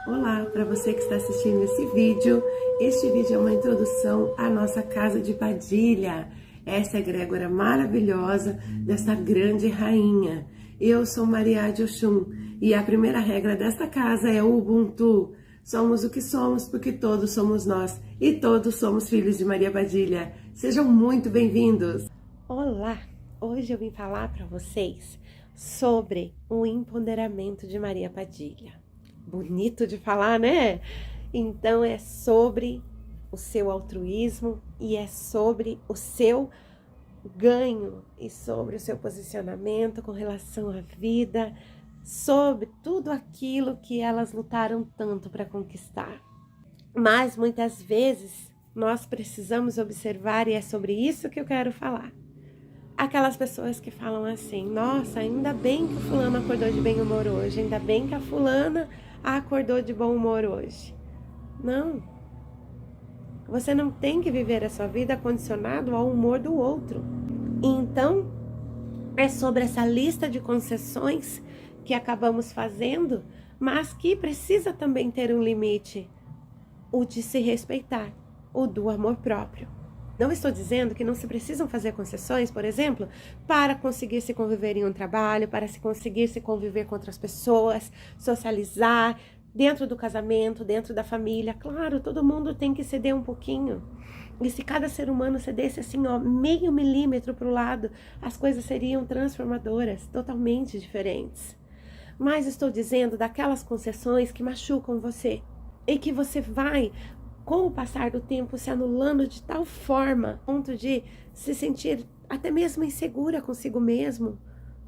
Olá, para você que está assistindo esse vídeo. Este vídeo é uma introdução à nossa casa de Padilha. Essa egrégora maravilhosa dessa grande rainha. Eu sou Maria de Oxum e a primeira regra desta casa é o Ubuntu. Somos o que somos porque todos somos nós e todos somos filhos de Maria Padilha. Sejam muito bem-vindos! Olá! Hoje eu vim falar para vocês sobre o empoderamento de Maria Padilha. Bonito de falar, né? Então é sobre o seu altruísmo e é sobre o seu ganho e sobre o seu posicionamento com relação à vida, sobre tudo aquilo que elas lutaram tanto para conquistar. Mas muitas vezes nós precisamos observar, e é sobre isso que eu quero falar. Aquelas pessoas que falam assim: nossa, ainda bem que o fulano acordou de bem humor hoje, ainda bem que a fulana acordou de bom humor hoje. Não. Você não tem que viver a sua vida condicionado ao humor do outro. Então, é sobre essa lista de concessões que acabamos fazendo, mas que precisa também ter um limite, o de se respeitar, o do amor próprio. Não estou dizendo que não se precisam fazer concessões, por exemplo, para conseguir se conviver em um trabalho, para se conseguir se conviver com outras pessoas, socializar, dentro do casamento, dentro da família. Claro, todo mundo tem que ceder um pouquinho. E se cada ser humano cedesse assim, ó, meio milímetro para o lado, as coisas seriam transformadoras, totalmente diferentes. Mas estou dizendo daquelas concessões que machucam você e que você vai, com o passar do tempo, se anulando de tal forma, a ponto de se sentir até mesmo insegura consigo mesmo,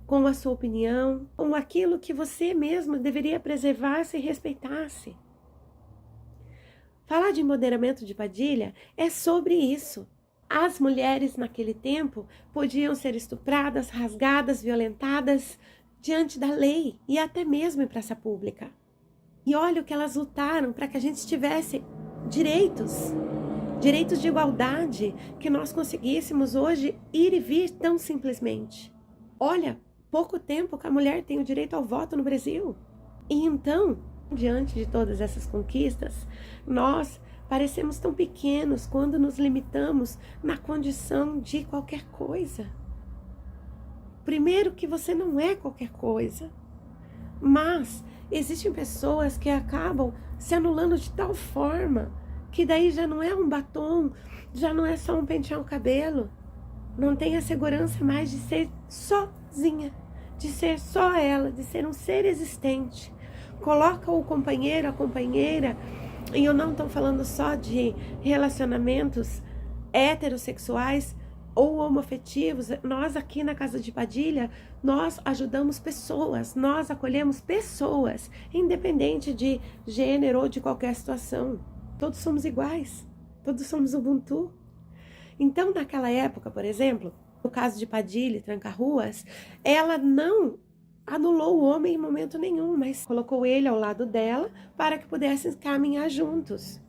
com a sua opinião, com aquilo que você mesmo deveria preservar-se e respeitar-se. Falar de empoderamento de Padilha é sobre isso. As mulheres naquele tempo podiam ser estupradas, rasgadas, violentadas diante da lei e até mesmo em praça pública. E olha o que elas lutaram para que a gente tivesse direitos de igualdade, que nós conseguíssemos hoje ir e vir tão simplesmente. Olha, pouco tempo que a mulher tem o direito ao voto no Brasil. E então, diante de todas essas conquistas, nós parecemos tão pequenos quando nos limitamos na condição de qualquer coisa. Primeiro que você não é qualquer coisa, mas existem pessoas que acabam se anulando de tal forma que daí já não é um batom, já não é só um pentear o cabelo. Não tem a segurança mais de ser sozinha, de ser só ela, de ser um ser existente. Coloca o companheiro, a companheira, e eu não estou falando só de relacionamentos heterossexuais ou homoafetivos. Nós aqui na Casa de Padilha, nós ajudamos pessoas, nós acolhemos pessoas, independente de gênero ou de qualquer situação. Todos somos iguais, todos somos Ubuntu. Então, naquela época, por exemplo, no caso de Padilha e Tranca-Ruas, ela não anulou o homem em momento nenhum, mas colocou ele ao lado dela para que pudessem caminhar juntos.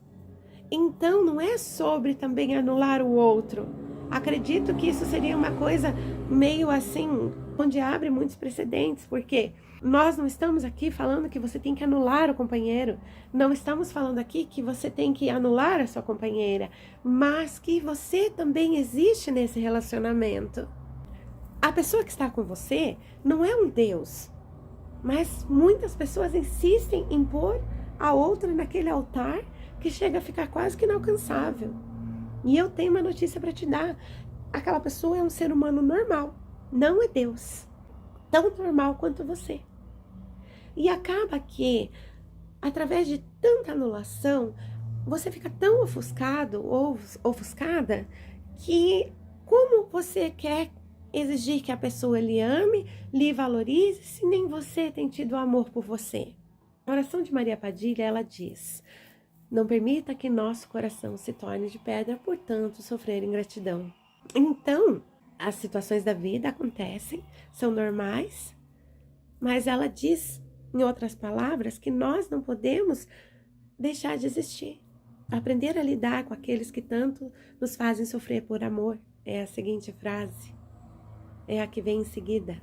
Então, não é sobre também anular o outro. Acredito que isso seria uma coisa meio assim, onde abre muitos precedentes, porque nós não estamos aqui falando que você tem que anular o companheiro, não estamos falando aqui que você tem que anular a sua companheira, mas que você também existe nesse relacionamento. A pessoa que está com você não é um Deus, mas muitas pessoas insistem em pôr a outra naquele altar que chega a ficar quase que inalcançável. E eu tenho uma notícia para te dar. Aquela pessoa é um ser humano normal, não é Deus. Tão normal quanto você. E acaba que, através de tanta anulação, você fica tão ofuscado ou ofuscada que como você quer exigir que a pessoa lhe ame, lhe valorize, se nem você tem tido amor por você? A oração de Maria Padilha, ela diz: não permita que nosso coração se torne de pedra, portanto, sofrer ingratidão. Então, as situações da vida acontecem, são normais, mas ela diz, em outras palavras, que nós não podemos deixar de existir. Aprender a lidar com aqueles que tanto nos fazem sofrer por amor. É a seguinte frase, é a que vem em seguida.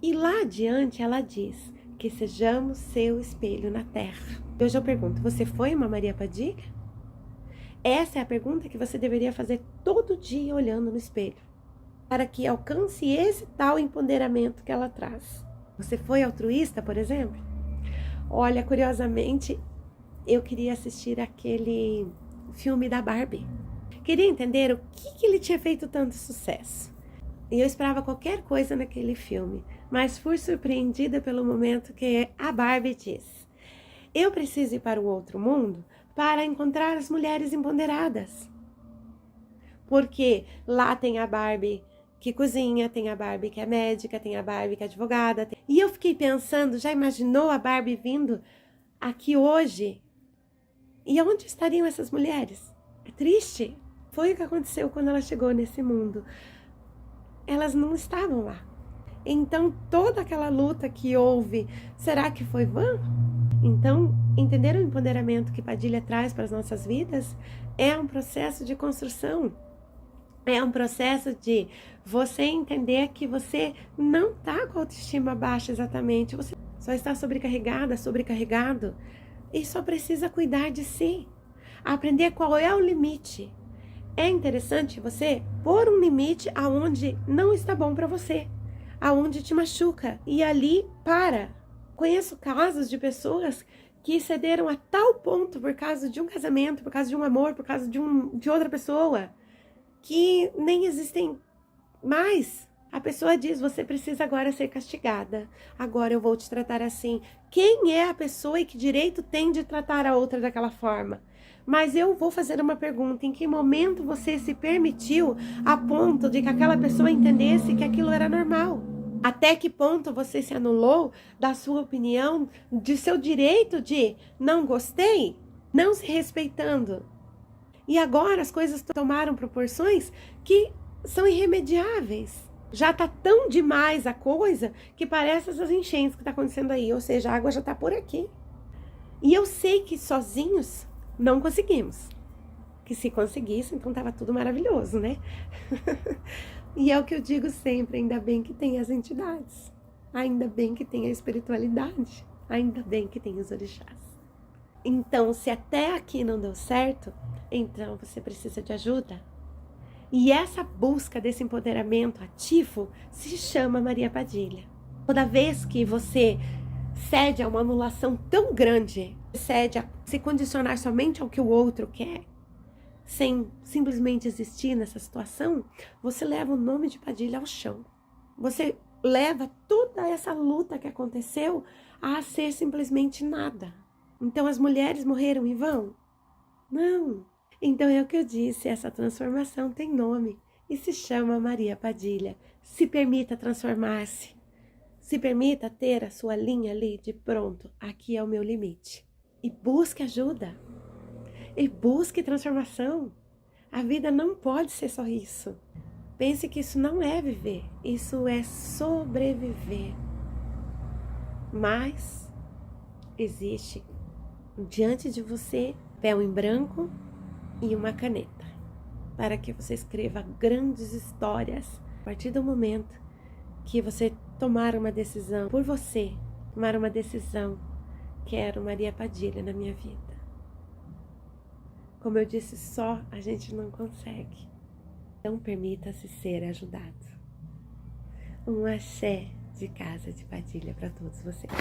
E lá adiante ela diz que sejamos seu espelho na terra. Hoje eu pergunto, você foi uma Maria Padilha? Essa é a pergunta que você deveria fazer todo dia olhando no espelho, para que alcance esse tal empoderamento que ela traz. Você foi altruísta, por exemplo? Olha, curiosamente, eu queria assistir aquele filme da Barbie. Queria entender o que ele tinha feito tanto sucesso. E eu esperava qualquer coisa naquele filme, mas fui surpreendida pelo momento que a Barbie diz: eu preciso ir para o outro mundo para encontrar as mulheres empoderadas. Porque lá tem a Barbie que cozinha, tem a Barbie que é médica, tem a Barbie que é advogada. E eu fiquei pensando, já imaginou a Barbie vindo aqui hoje? E onde estariam essas mulheres? É triste. Foi o que aconteceu quando ela chegou nesse mundo. Elas não estavam lá. Então, toda aquela luta que houve, será que foi vã? Então, entender o empoderamento que Padilha traz para as nossas vidas é um processo de construção. É um processo de você entender que você não está com a autoestima baixa exatamente. Você só está sobrecarregada, sobrecarregado. E só precisa cuidar de si. Aprender qual é o limite. É interessante você pôr um limite aonde não está bom para você, aonde te machuca, e ali para. Conheço casos de pessoas que cederam a tal ponto por causa de um casamento, por causa de um amor, por causa de outra pessoa, que nem existem mais. A pessoa diz, você precisa agora ser castigada, agora eu vou te tratar assim. Quem é a pessoa e que direito tem de tratar a outra daquela forma? Mas eu vou fazer uma pergunta, em que momento você se permitiu a ponto de que aquela pessoa entendesse que aquilo era normal? Até que ponto você se anulou da sua opinião, de seu direito de não gostei, não se respeitando? E agora as coisas tomaram proporções que são irremediáveis. Já tá tão demais a coisa que parece essas enchentes que tá acontecendo aí, ou seja, a água já tá por aqui. E eu sei que sozinhos não conseguimos. Que se conseguisse, então tava tudo maravilhoso, né? E é o que eu digo sempre, ainda bem que tem as entidades. Ainda bem que tem a espiritualidade. Ainda bem que tem os orixás. Então, se até aqui não deu certo, então você precisa de ajuda. E essa busca desse empoderamento ativo se chama Maria Padilha. Toda vez que você cede a uma anulação tão grande, cede a se condicionar somente ao que o outro quer, sem simplesmente existir nessa situação, você leva o nome de Padilha ao chão. Você leva toda essa luta que aconteceu a ser simplesmente nada. Então as mulheres morreram em vão? Não. Então é o que eu disse, essa transformação tem nome e se chama Maria Padilha. Se permita transformar-se. Se permita ter a sua linha ali de pronto, aqui é o meu limite. E busque ajuda. E busque transformação. A vida não pode ser só isso. Pense que isso não é viver, isso é sobreviver. Mas existe diante de você papel em branco e uma caneta, para que você escreva grandes histórias a partir do momento que você tomar uma decisão por você, tomar uma decisão, quero Maria Padilha na minha vida. Como eu disse, só a gente não consegue. Então permita-se ser ajudado. Um axé de Casa de Padilha para todos vocês.